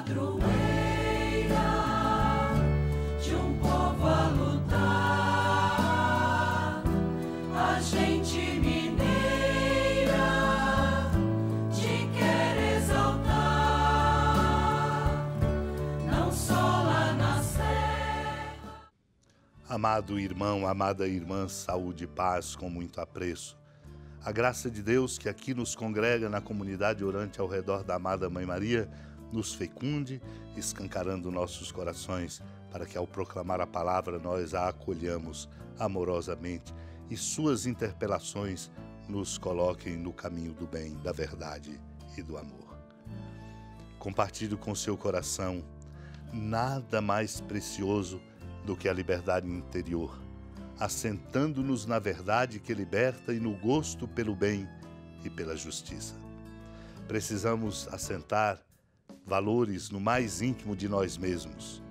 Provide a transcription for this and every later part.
padroeira de um povo a lutar, a gente mineira te quer exaltar, não só lá na serra. Amado irmão, amada irmã, saúde e paz com muito apreço. A graça de Deus que aqui nos congrega na comunidade orante ao redor da amada Mãe Maria, nos fecunde, escancarando nossos corações, para que ao proclamar a palavra nós a acolhamos amorosamente e suas interpelações nos coloquem no caminho do bem, da verdade e do amor. Compartilhe com seu coração nada mais precioso do que a liberdade interior, assentando-nos na verdade que liberta e no gosto pelo bem e pela justiça. Precisamos assentar valores no mais íntimo de nós mesmos.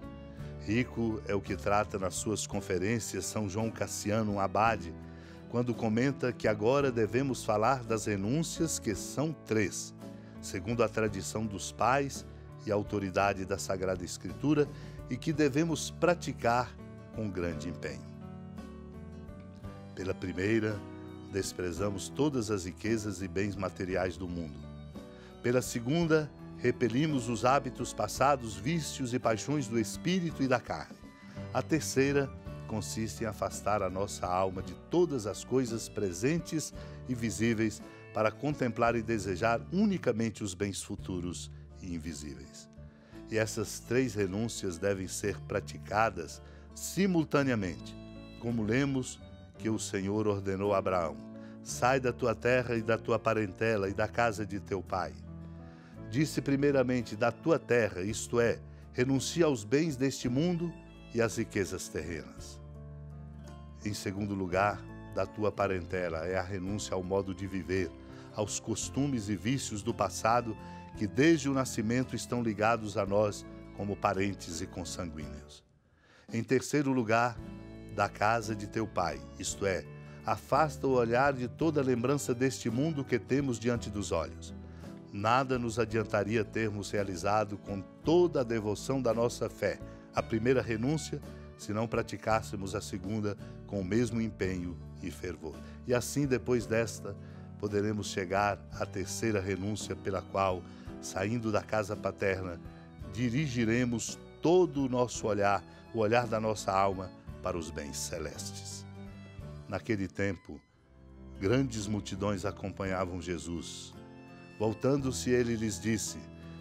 Rico é o que trata nas suas conferências São João Cassiano, um abade, quando comenta que agora devemos falar das renúncias, que são 3, segundo a tradição dos pais e a autoridade da Sagrada Escritura, e que devemos praticar com grande empenho. Pela primeira, desprezamos todas as riquezas e bens materiais do mundo. Pela segunda, repelimos os hábitos passados, vícios e paixões do espírito e da carne. A terceira consiste em afastar a nossa alma de todas as coisas presentes e visíveis para contemplar e desejar unicamente os bens futuros e invisíveis. E essas 3 renúncias devem ser praticadas simultaneamente, como lemos que o Senhor ordenou a Abraão: sai da tua terra e da tua parentela e da casa de teu pai. Disse primeiramente da tua terra, isto é, renuncia aos bens deste mundo e às riquezas terrenas. Em segundo lugar, da tua parentela é a renúncia ao modo de viver, aos costumes e vícios do passado que desde o nascimento estão ligados a nós como parentes e consanguíneos. Em terceiro lugar, da casa de teu pai, isto é, afasta o olhar de toda lembrança deste mundo que temos diante dos olhos. Nada nos adiantaria termos realizado com toda a devoção da nossa fé a primeira renúncia, se não praticássemos a segunda com o mesmo empenho e fervor. E assim, depois desta, poderemos chegar à terceira renúncia, pela qual, saindo da casa paterna, dirigiremos todo o nosso olhar, o olhar da nossa alma, para os bens celestes. Naquele tempo, grandes multidões acompanhavam Jesus. Voltando-se, ele lhes disse: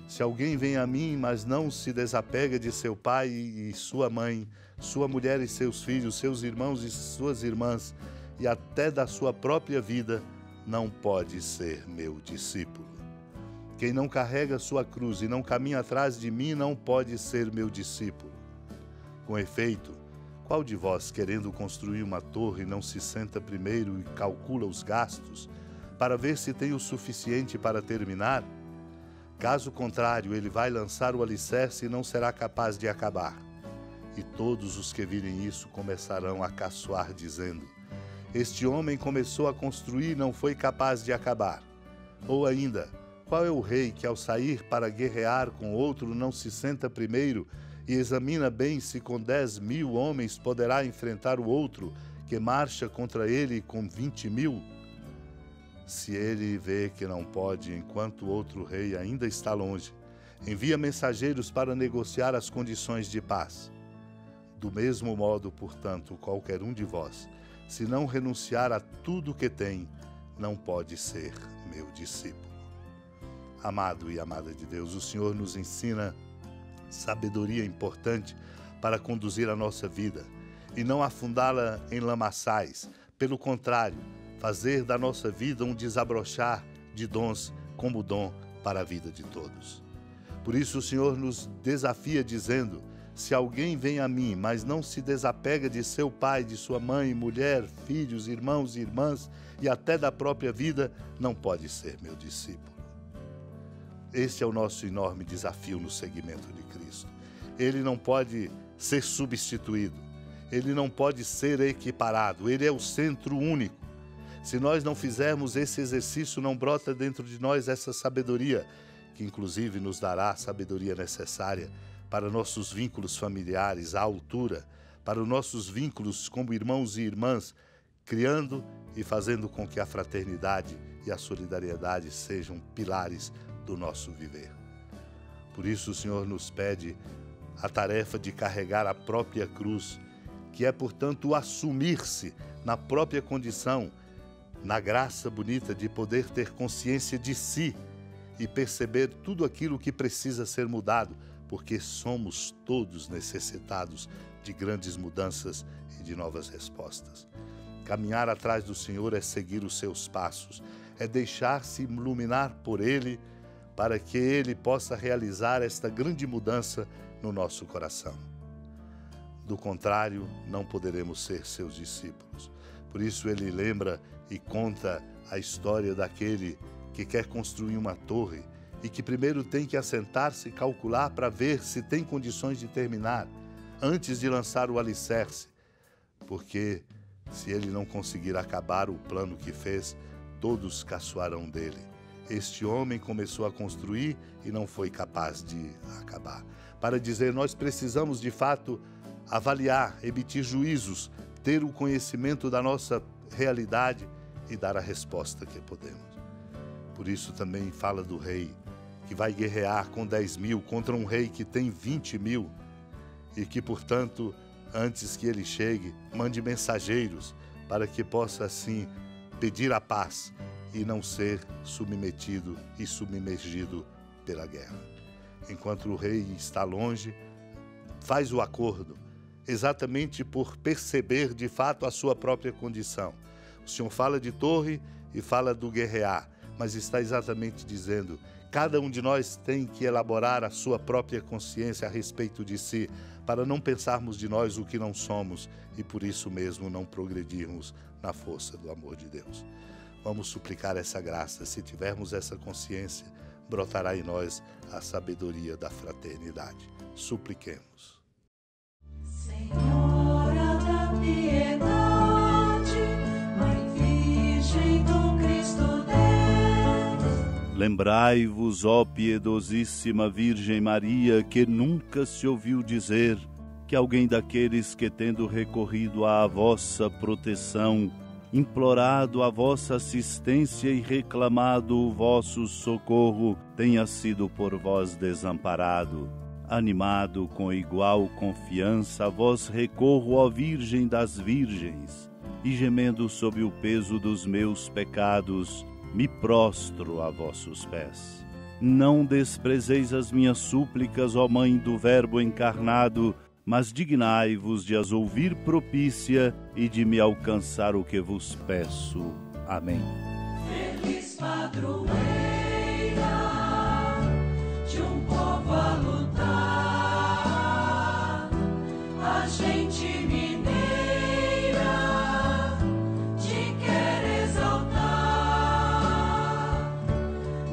se alguém vem a mim, mas não se desapega de seu pai e sua mãe, sua mulher e seus filhos, seus irmãos e suas irmãs, e até da sua própria vida, não pode ser meu discípulo. Quem não carrega sua cruz e não caminha atrás de mim, não pode ser meu discípulo. Com efeito, qual de vós, querendo construir uma torre, não se senta primeiro e calcula os gastos, para ver se tem o suficiente para terminar? Caso contrário, ele vai lançar o alicerce e não será capaz de acabar. E todos os que virem isso começarão a caçoar, dizendo: este homem começou a construir e não foi capaz de acabar. Ou ainda, qual é o rei que, ao sair para guerrear com outro, não se senta primeiro e examina bem se com 10.000 homens poderá enfrentar o outro que marcha contra ele com 20.000? Se ele vê que não pode, enquanto o outro rei ainda está longe, envia mensageiros para negociar as condições de paz. Do mesmo modo, portanto, qualquer um de vós, se não renunciar a tudo que tem, não pode ser meu discípulo. Amado e amada de Deus, o Senhor nos ensina sabedoria importante para conduzir a nossa vida e não afundá-la em lamaçais. Pelo contrário, fazer da nossa vida um desabrochar de dons como dom para a vida de todos. Por isso o Senhor nos desafia dizendo: se alguém vem a mim, mas não se desapega de seu pai, de sua mãe, mulher, filhos, irmãos e irmãs e até da própria vida, não pode ser meu discípulo. Este é o nosso enorme desafio no seguimento de Cristo. Ele não pode ser substituído, ele não pode ser equiparado, ele é o centro único. Se nós não fizermos esse exercício, não brota dentro de nós essa sabedoria que inclusive nos dará a sabedoria necessária para nossos vínculos familiares à altura, para os nossos vínculos como irmãos e irmãs, criando e fazendo com que a fraternidade e a solidariedade sejam pilares do nosso viver. Por isso o Senhor nos pede a tarefa de carregar a própria cruz, que é, portanto, assumir-se na própria condição, na graça bonita de poder ter consciência de si e perceber tudo aquilo que precisa ser mudado, porque somos todos necessitados de grandes mudanças e de novas respostas. Caminhar atrás do Senhor é seguir os seus passos, é deixar-se iluminar por Ele, para que Ele possa realizar esta grande mudança no nosso coração. Do contrário, não poderemos ser seus discípulos. Por isso ele lembra e conta a história daquele que quer construir uma torre e que primeiro tem que assentar-se e calcular para ver se tem condições de terminar, antes de lançar o alicerce, porque se ele não conseguir acabar o plano que fez, todos caçoarão dele. Este homem começou a construir e não foi capaz de acabar. Para dizer, nós precisamos de fato avaliar, emitir juízos, ter o conhecimento da nossa realidade e dar a resposta que podemos. Por isso também fala do rei, que vai guerrear com 10.000 contra um rei que tem 20.000 e que, portanto, antes que ele chegue, mande mensageiros para que possa, assim, pedir a paz e não ser submetido e submergido pela guerra. Enquanto o rei está longe, faz o acordo, exatamente por perceber de fato a sua própria condição. O Senhor fala de torre e fala do guerrear, mas está exatamente dizendo, cada um de nós tem que elaborar a sua própria consciência a respeito de si, para não pensarmos de nós o que não somos e por isso mesmo não progredirmos na força do amor de Deus. Vamos suplicar essa graça. Se tivermos essa consciência, brotará em nós a sabedoria da fraternidade. Supliquemos. Senhora da piedade, Mãe Virgem do Cristo Deus. Lembrai-vos, ó piedosíssima Virgem Maria, que nunca se ouviu dizer que alguém daqueles que, tendo recorrido à vossa proteção, implorado a vossa assistência e reclamado o vosso socorro, tenha sido por vós desamparado. Animado com igual confiança, a vós recorro, ó Virgem das Virgens, e gemendo sob o peso dos meus pecados, me prostro a vossos pés. Não desprezeis as minhas súplicas, ó Mãe do Verbo encarnado, mas dignai-vos de as ouvir propícia e de me alcançar o que vos peço. Amém. Feliz padroeira de um povo a lutar, a gente mineira te quer exaltar,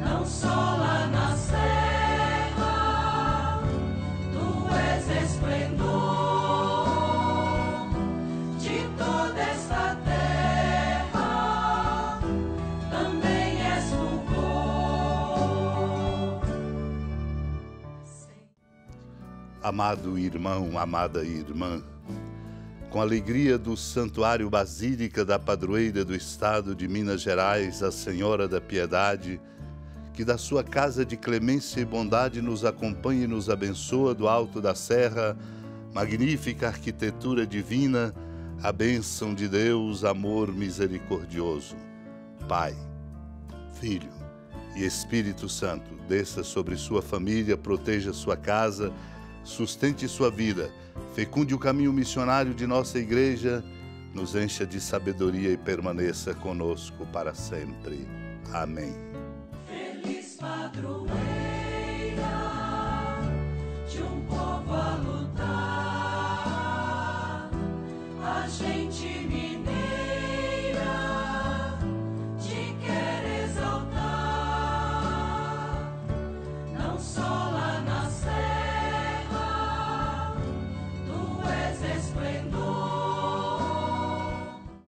não só lá na serra, tu és esplendor de toda esta terra, também és fulgor. Amado irmão, amada irmã, com a alegria do Santuário Basílica da Padroeira do Estado de Minas Gerais, a Senhora da Piedade, que da sua casa de clemência e bondade nos acompanhe e nos abençoa do alto da serra, magnífica arquitetura divina, a bênção de Deus, amor misericordioso. Pai, Filho e Espírito Santo, desça sobre sua família, proteja sua casa, sustente sua vida, fecunde o caminho missionário de nossa igreja, nos encha de sabedoria e permaneça conosco para sempre. Amém. Feliz padroeira de um povo